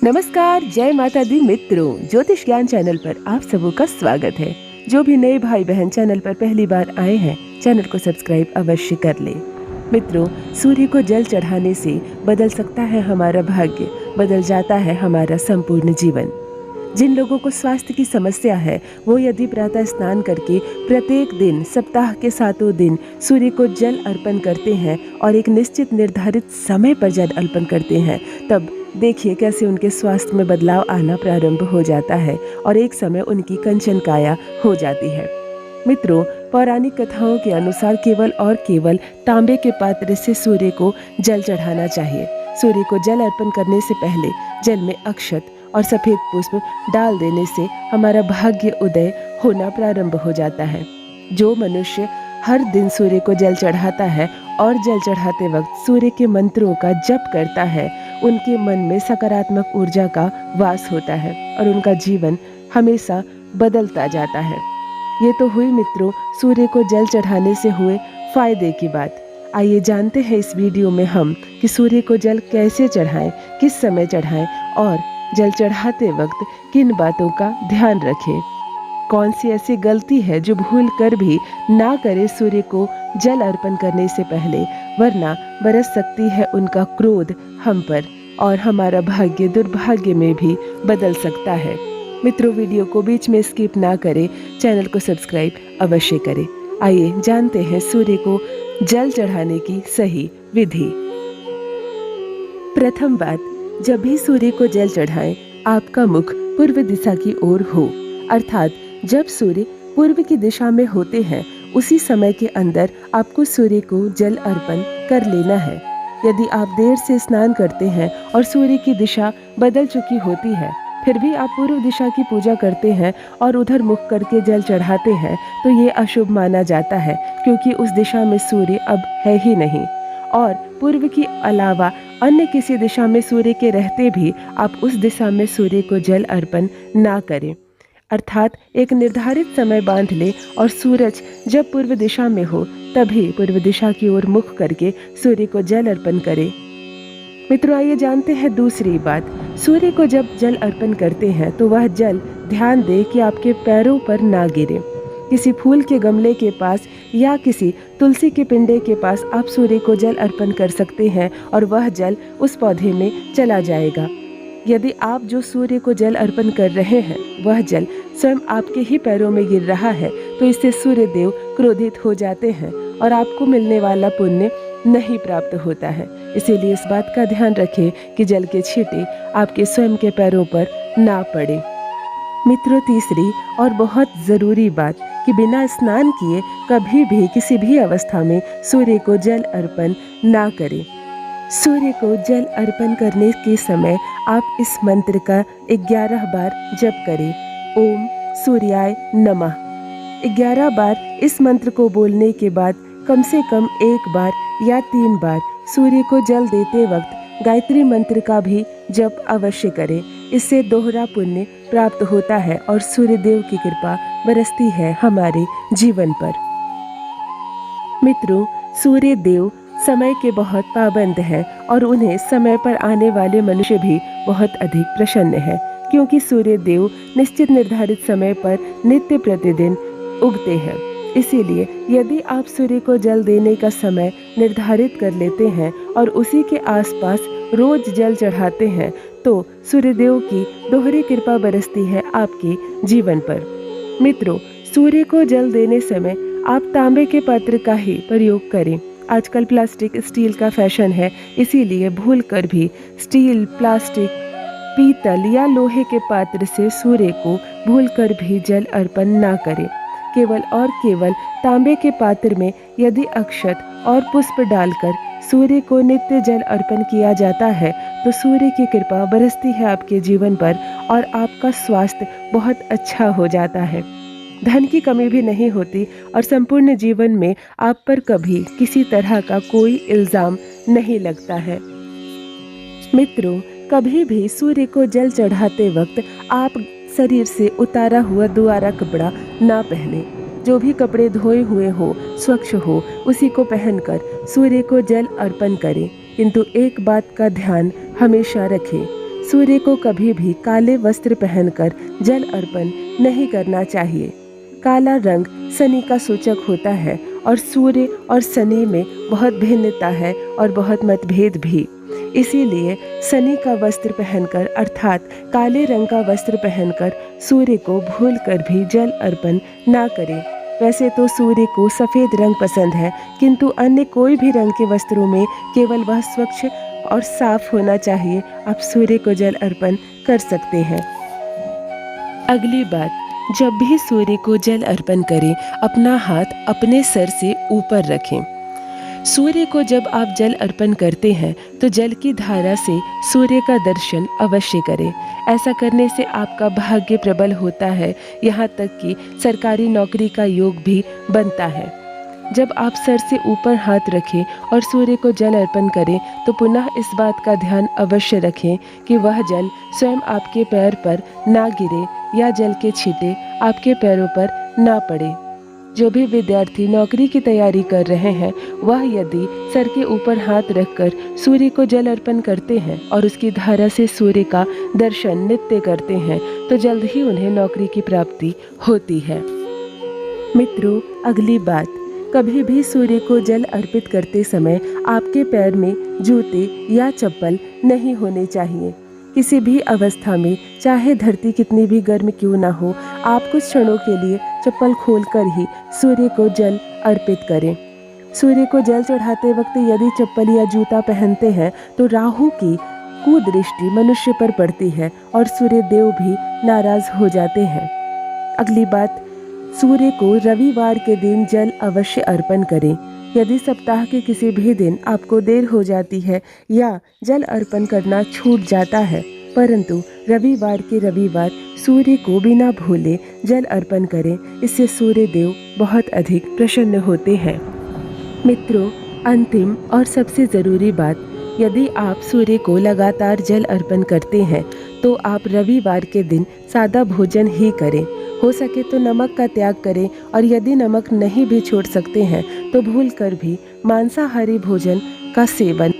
नमस्कार, जय माता दी मित्रों। ज्योतिष ज्ञान चैनल पर आप सबों का स्वागत है। जो भी नए भाई बहन चैनल पर पहली बार आए हैं, चैनल को सब्सक्राइब अवश्य कर ले। मित्रों, सूर्य को जल चढ़ाने से बदल सकता है हमारा भाग्य, बदल जाता है हमारा संपूर्ण जीवन। जिन लोगों को स्वास्थ्य की समस्या है, वो यदि प्रातः स्नान करके प्रत्येक दिन सप्ताह के 7 दिन सूर्य को जल अर्पण करते हैं और एक निश्चित निर्धारित समय पर जल अर्पण करते हैं, तब देखिए कैसे उनके स्वास्थ्य में बदलाव आना प्रारंभ हो जाता है और एक समय उनकी कंचन काया हो जाती है। मित्रों, पौराणिक कथाओं के अनुसार केवल और केवल तांबे के पात्र से सूर्य को जल चढ़ाना चाहिए। सूर्य को जल अर्पण करने से पहले जल में अक्षत और सफेद पुष्प डाल देने से हमारा भाग्य उदय होना प्रारंभ हो जाता है। जो मनुष्य हर दिन सूर्य को जल चढ़ाता है और जल चढ़ाते वक्त सूर्य के मंत्रों का जप करता है, उनके मन में सकारात्मक ऊर्जा का वास होता है और उनका जीवन हमेशा बदलता जाता है। ये तो हुई मित्रों सूर्य को जल चढ़ाने से हुए फायदे की बात। आइए जानते हैं इस वीडियो में हम कि सूर्य को जल कैसे चढ़ाएं, किस समय चढ़ाएं और जल चढ़ाते वक्त किन बातों का ध्यान रखें। कौन सी ऐसी गलती है जो भूल कर भी ना करे सूर्य को जल अर्पण करने से पहले, वरना बरस सकती है उनका क्रोध हम पर और हमारा भाग्य दुर्भाग्य में भी बदल सकता है। मित्रों, वीडियो को बीच में स्किप ना करें, चैनल को सब्सक्राइब अवश्य करें। आइए जानते हैं सूर्य को जल चढ़ाने की सही विधि। प्रथम बात, जब भी सूर्य को जल चढ़ाएं, आपका मुख पूर्व दिशा की ओर हो, अर्थात जब सूर्य पूर्व की दिशा में होते हैं उसी समय के अंदर आपको सूर्य को जल अर्पण कर लेना है। यदि आप देर से स्नान करते हैं और सूर्य की दिशा बदल चुकी होती है, फिर भी आप पूर्व दिशा की पूजा करते हैं और उधर मुख करके जल चढ़ाते हैं, तो ये अशुभ माना जाता है, क्योंकि उस दिशा में सूर्य अब है ही नहीं। और पूर्व की अलावा अन्य किसी दिशा में सूर्य के रहते भी आप उस दिशा में सूर्य को जल अर्पण ना करें, अर्थात एक निर्धारित समय बांध ले और सूरज जब पूर्व दिशा में हो तभी पूर्व दिशा की ओर मुख करके सूर्य को जल अर्पण करें। मित्रों, आइए जानते हैं दूसरी बात। सूर्य को जब जल अर्पण करते हैं तो वह जल ध्यान दे कि आपके पैरों पर ना गिरे। किसी फूल के गमले के पास या किसी तुलसी के पिंडे के पास आप सूर्य को जल अर्पण कर सकते हैं और वह जल उस पौधे में चला जाएगा। यदि आप जो सूर्य को जल अर्पण कर रहे हैं वह जल स्वयं आपके ही पैरों में गिर रहा है, तो इससे सूर्य देव क्रोधित हो जाते हैं और आपको मिलने वाला पुण्य नहीं प्राप्त होता है। इसीलिए इस बात का ध्यान रखें कि जल के छींटे आपके स्वयं के पैरों पर ना पड़े। मित्रों, तीसरी और बहुत ज़रूरी बात कि बिना स्नान किए कभी भी किसी भी अवस्था में सूर्य को जल अर्पण ना करें। सूर्य को जल अर्पण करने के समय आप इस मंत्र का 11 बार जप करें। ओम सूर्याय नमः। 11 बार इस मंत्र को बोलने के बाद कम से कम 1 बार या 3 बार सूर्य को जल देते वक्त गायत्री मंत्र का भी जप अवश्य करें। इससे दोहरा पुण्य प्राप्त होता है और सूर्य देव की कृपा बरसती है हमारे जीवन पर। मित्रों, सूर्य देव समय के बहुत पाबंद हैं और उन्हें समय पर आने वाले मनुष्य भी बहुत अधिक प्रसन्न है, क्योंकि सूर्य देव निश्चित निर्धारित समय पर नित्य प्रतिदिन उगते हैं। इसीलिए यदि आप सूर्य को जल देने का समय निर्धारित कर लेते हैं और उसी के आसपास रोज जल चढ़ाते हैं, तो सूर्यदेव की दोहरी कृपा बरसती है आपके जीवन पर। मित्रों, सूर्य को जल देने समय आप तांबे के पात्र का ही प्रयोग करें। आजकल प्लास्टिक स्टील का फैशन है, इसीलिए भूल कर भी स्टील, प्लास्टिक, पीतल या लोहे के पात्र से सूर्य को भूल कर भी जल अर्पण ना करें। केवल और केवल तांबे के पात्र में यदि अक्षत और पुष्प डालकर सूर्य को नित्य जल अर्पण किया जाता है, तो सूर्य की कृपा बरसती है आपके जीवन पर और आपका स्वास्थ्य बहुत अच्छा हो जाता है। धन की कमी भी नहीं होती और संपूर्ण जीवन में आप पर कभी किसी तरह का कोई इल्जाम नहीं लगता है। मित्रों, कभी भी सूर्य को जल चढ़ाते वक्त आप शरीर से उतारा हुआ दुआरा कपड़ा ना पहने। जो भी कपड़े धोए हुए हो, स्वच्छ हो, उसी को पहनकर सूर्य को जल अर्पण करें। किंतु एक बात का ध्यान हमेशा रखें, सूर्य को कभी भी काले वस्त्र पहनकर जल अर्पण नहीं करना चाहिए। काला रंग शनि का सूचक होता है और सूर्य और शनि में बहुत भिन्नता है और बहुत मतभेद भी। इसीलिए शनि का वस्त्र पहनकर अर्थात काले रंग का वस्त्र पहनकर सूर्य को भूलकर भी जल अर्पण ना करें। वैसे तो सूर्य को सफ़ेद रंग पसंद है, किंतु अन्य कोई भी रंग के वस्त्रों में केवल वह स्वच्छ और साफ होना चाहिए। आप सूर्य को जल अर्पण कर सकते हैं। अगली बात, जब भी सूर्य को जल अर्पण करें, अपना हाथ अपने सर से ऊपर रखें। सूर्य को जब आप जल अर्पण करते हैं तो जल की धारा से सूर्य का दर्शन अवश्य करें। ऐसा करने से आपका भाग्य प्रबल होता है, यहाँ तक कि सरकारी नौकरी का योग भी बनता है। जब आप सर से ऊपर हाथ रखें और सूर्य को जल अर्पण करें तो पुनः इस बात का ध्यान अवश्य रखें कि वह जल स्वयं आपके पैर पर ना गिरे या जल के छींटे आपके पैरों पर ना पड़े। जो भी विद्यार्थी नौकरी की तैयारी कर रहे हैं, वह यदि सर के ऊपर हाथ रखकर सूर्य को जल अर्पण करते हैं और उसकी धारा से सूर्य का दर्शन नित्य करते हैं तो जल्द ही उन्हें नौकरी की प्राप्ति होती है। मित्रों, अगली बात, कभी भी सूर्य को जल अर्पित करते समय आपके पैर में जूते या चप्पल नहीं होने चाहिए। किसी भी अवस्था में, चाहे धरती कितनी भी गर्म क्यों ना हो, आप कुछ क्षणों के लिए चप्पल खोलकर ही सूर्य को जल अर्पित करें। सूर्य को जल चढ़ाते वक्त यदि चप्पल या जूता पहनते हैं तो राहु की कुदृष्टि मनुष्य पर पड़ती है और सूर्य देव भी नाराज हो जाते हैं। अगली बात, सूर्य को रविवार के दिन जल अवश्य अर्पण करें। यदि सप्ताह के किसी भी दिन आपको देर हो जाती है या जल अर्पण करना छूट जाता है, परंतु रविवार के रविवार सूर्य को बिना भूले जल अर्पण करें। इससे सूर्य देव बहुत अधिक प्रसन्न होते हैं। मित्रों, अंतिम और सबसे ज़रूरी बात, यदि आप सूर्य को लगातार जल अर्पण करते हैं तो आप रविवार के दिन सादा भोजन ही करें। हो सके तो नमक का त्याग करें और यदि नमक नहीं भी छोड़ सकते हैं तो भूलकर भी मांसाहारी भोजन का सेवन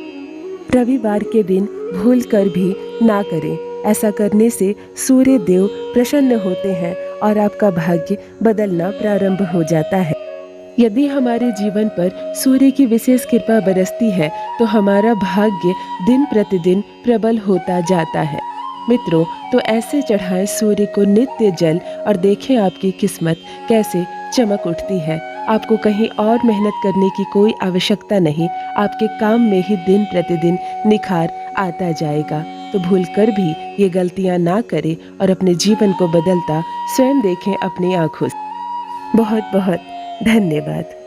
रविवार के दिन भूलकर भी ना करें। ऐसा करने से सूर्य देव प्रसन्न होते हैं और आपका भाग्य बदलना प्रारंभ हो जाता है। यदि हमारे जीवन पर सूर्य की विशेष कृपा बरसती है तो हमारा भाग्य दिन प्रतिदिन प्रबल होता जाता है। मित्रों, तो ऐसे चढ़ाएं सूर्य को नित्य जल और देखें आपकी किस्मत कैसे चमक उठती है। आपको कहीं और मेहनत करने की कोई आवश्यकता नहीं, आपके काम में ही दिन प्रतिदिन निखार आता जाएगा। तो भूलकर भी ये गलतियां ना करें और अपने जीवन को बदलता स्वयं देखें अपनी आंखों से। बहुत बहुत धन्यवाद।